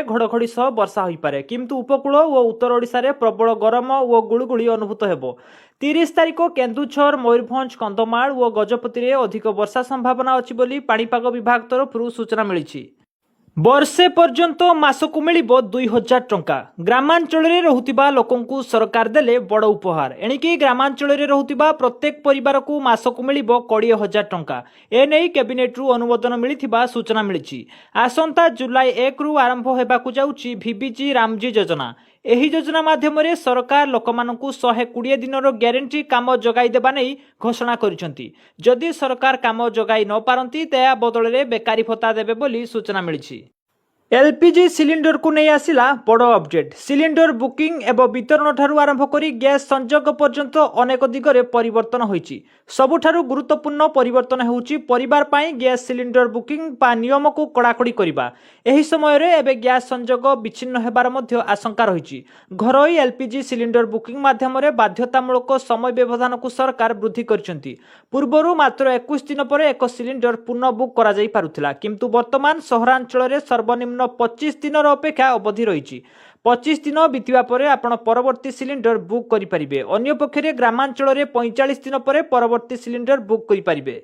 घड़घड़ी सह वर्षा होईपारे किंतु उपकूल और उत्तर ओडिशा रे प्रबल गरम और गुळुगुळी अनुभूत हेबो। 30 तारिख केन्दुझर मयूरभंज कंधमाल और गजपति रे अधिक वर्षा संभावना अछि बोली पाणीपाग विभाग तरफ सूचना मिली। वर्षे पर्यंत मासकु मिलिबो 2000 टंका। ग्रामांचल रे रहुतिबा लोकंकु सरकार देले बड़ उपहार। एणिकी ग्रामांचल रे रहुतिबा प्रत्येक परिवार को मासकु मिलिबो 20,000 टंका। एने कैबिनेट रु अनुमोदन मिलिथिबा सूचना मिलिछि। आसंता जुलाई 1 रु आरंभ हेबाकु जाउछि VBG रामजी योजना। एही योजना माध्यम रे सरकार लोकमानंकु 120 दिनर ग्यारंटी काम जगाई देबा नै घोषणा करिसंती। जदि सरकार काम जगाई न पारंती तेया बदल रे बेकारी भत्ता देबे बोली सूचना मिलिछि। एलपीजी सिलिंडर को नहीं आसिला बड़ अपडेट। सिलिंडर बुकिंग एवं वितरण ठारू आरंभ करी गैस संजोग पर्यंत अनेक दिगरे परिवर्तन होईची। सबुठारू गुरुत्वपूर्ण परिवर्तन होउची परिवार पाई गैस सिलिंडर बुकिंग पा नियम को कड़ाकड़ी करिबा। एही समय रे एबे गैस संजोग विच्छिन्न हेबार मध्य आशंका रहिची। घरोई एलपीजी सिलिंडर बुकिंग माध्यम रे बाध्यतामूलक समय व्यवधान को सरकार वृद्धि करछंती। पूर्वरु मात्र 21 दिन पर एक सिलिंडर पुनः बुक करा जाई पारुथिला किंतु वर्तमान सहरांचल रे सर्वनिम्न 25 दिन अपेक्षा अवधि रही। 25 दिन बीतवा पर आपण परवर्ती सिलिंडर बुक करि परिबे। अन्य पक्षरे ग्रामांचल रे 45 दिन पर परवर्ती सिलिंडर बुक करि परिबे।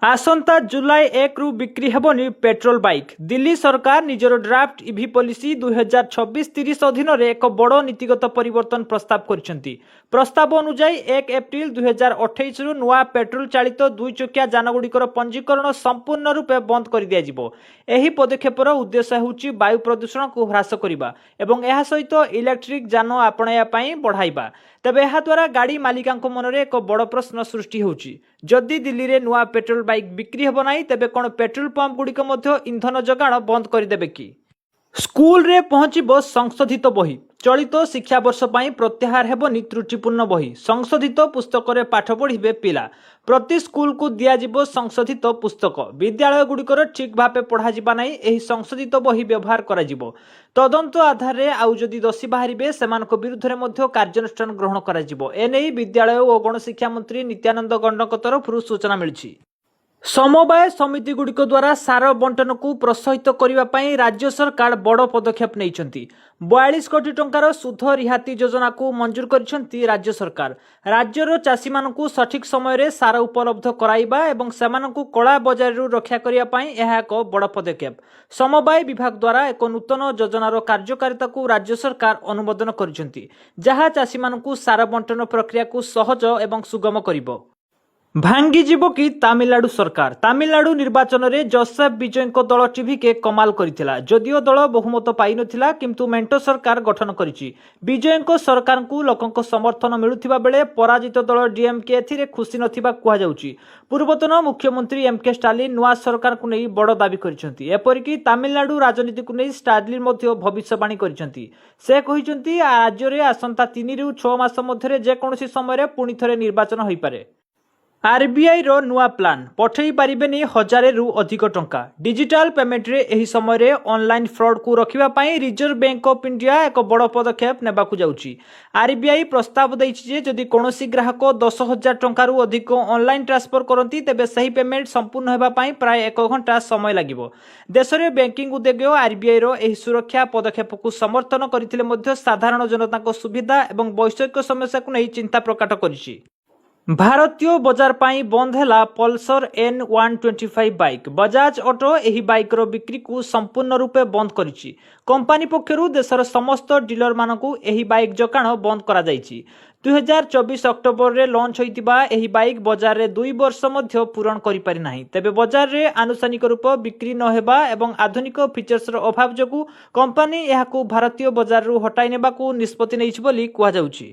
आसंता जुलाई 1 रु बिक्री हेबनी पेट्रोल बाइक। दिल्ली सरकार निजर ड्राफ्ट ईवी पॉलिसी 2026-30 अधीन रे एक बड़ नीतिगत परिवर्तन प्रस्ताव करिसेंती। प्रस्ताव अनुसार 1 एप्रिल 2028 रु नुआ पेट्रोल चालित दुई चकिया जानगुड़िकर पंजीकरण संपूर्ण रूपे बंद कर दिया जिवो। एही पदक्षेपर उद्देश्य होउची वायु प्रदूषण को ह्रास करिबा एवं एहा सहित इलेक्ट्रिक जान आपणाया पई बढ़ाइबा। तेबे एहा द्वारा गाड़ी मालिकांक मनरे एक बड़ प्रश्न सृष्टि होउची। जदि दिल्ली रे नुआ पेट्रोल बाइक बिक्री हेबो नाही तेबे कोन पेट्रोल पंप गुड़िक मध्य इंधन जगाण बंद करदेबे कि? स्कूल रे पहुंचबो संशोधित बही। चलित शिक्षा वर्ष पाई प्रत्याहार हेबनी त्रुटिपूर्ण बही। संशोधित पुस्तक रे पाठ पढ़िबे पिला। प्रति स्कूल को दियाजिबो संशोधित पुस्तक। विद्यालय गुड़िकर ठीक भावे पढ़ा जिबा नाही एही संशोधित बही व्यवहार करा जिवो। तदंत आधार रे आउ जदि दोषी बाहरिबे सेमानक विरुद्ध रे मध्य कार्यानुष्ठान ग्रहण करा जिवो। एनै विद्यालय और गणशिक्षा मंत्री नित्यानंद गंडक तरफ सूचना मिलिछि। समवाय समिति गुड़िक द्वारा सार बंटन को प्रोत्साहित करने राज्य सरकार बड़ पदक्षेप नहीं। 42 कोटी टंकार सुध रिहाती योजना को मंजूर करिसेंती राज्य सरकार। राज्यर चाषी मानकु सठिक समय रे सार उपलब्ध कराइबा एवं सेमानकु कला बजार रु रक्षा करिया पई एहा एक बड़ पदक्षेप। समवाय विभाग द्वारा एक नूतन योजनार कार्यकारिता को राज्य सरकार अनुमोदन करिसेंती जहा चाषी मानकु सार बंटन प्रक्रिया को सहज एवं सुगम करिबो। भांगी जीव कि तमिलनाडु सरकार। तमिलनाडु निर्वाचन रे जोसेफ विजय दल टीवी के कमाल करिथिला। जदियो दल बहुमत पाई नथिला किंतु मेंटो सरकार गठन करिछि। विजय सरकार को लोकंक समर्थन मिलुथिबा बेले पराजित दल डीएमके एथिरे खुशी नथिबा कुहा जाउछि। पूर्वतन मुख्यमंत्री एमके स्टालिन नुआ सरकार को नहीं बड़ दाबी करिसेंती। एपरिकी तमिलनाडु राजनीति को नहीं स्टालिन मध्य भविष्यवाणी करिसेंती। से कहिसेंती राज्य रे आसंता 3 रु 6 मास मध्यरे जे कोनोसी समय रे पुणी थरे निर्वाचन होई पारे। आरबीआई रो नुआ प्लान पठेई पारिबेनी 1000 रु अधिक टंका। डिजिटल पेमेंट रे एही समय रे ऑनलाइन फ्रॉड को रखिबा पई रिजर्व बैंक ऑफ इंडिया एक बड़ पदक्षेप नेबाकू जाउची। आरबीआई प्रस्ताव दैछि जे जदि कोनोसी ग्राहक 10,000 टंका रु अधिक ऑनलाइन ट्रांसफर करंती तेबे सही पेमेंट संपूर्ण हेबा पई प्राय 1 घंटा समय लागिबो। देश रे बैंकिंग उद्योग आरबीआई रो एही सुरक्षा पदक्षेप को समर्थन करिथिले मध्ये साधारण जनता को सुविधा एवं वैश्विक समस्या को नै चिंता प्रकट करिछि। भारतीय बजार पाई बंद है Pulsar N125 bike. Bajaj auto एही बाइक रो बिक्री को संपूर्ण रूपे बंद करिछि। कंपनी पक्षरु देशर समस्त डीलर मानकु एही बाइक जकाण बंद करा जाइछि। 2024 अक्टोबर रे लॉन्च होइतिबा एही बाइक बाजार रे 2 वर्ष मध्य पूरण करि पारि नाही। तेबे बाजार रे आनुষ্ঠাनिक रूप बिक्री न हेबा एवं आधुनिक फीचर्स रो अभाव जकु कंपनी एहाकु भारतीय बाजार रु हटाई नेबाकू निष्पत्ति नैछि बोली कुहा जाउछि।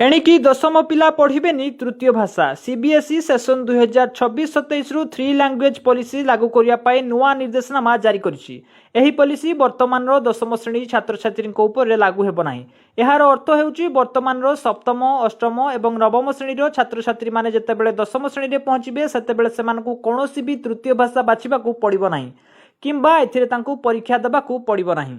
एणिकी दशम पिला पढ़िबेनी तृतीय भाषा। सीबीएसई सेशन 2026-27 रु 3 लैंग्वेज पॉलिसी लागू करिया पाए नुआ निर्देशनामा जारी करिछि। एही पॉलिसी वर्तमान रो दशम श्रेणी छात्र छात्री ऊपर लागू हेबो नाही। एहार अर्थ हेउची वर्तमान रो सप्तम अष्टम एवं नवम श्रेणी रो छात्र छात्री माने जेतेबेले दशम श्रेणी रे पहुंचीबे सेतेबेले सेमानकु कोनोसी भी तृतीय भाषा बाछिबाकू पड़िबो नाही किंबा एथिरे तांकू परीक्षा देबाकू पड़िबो नाही।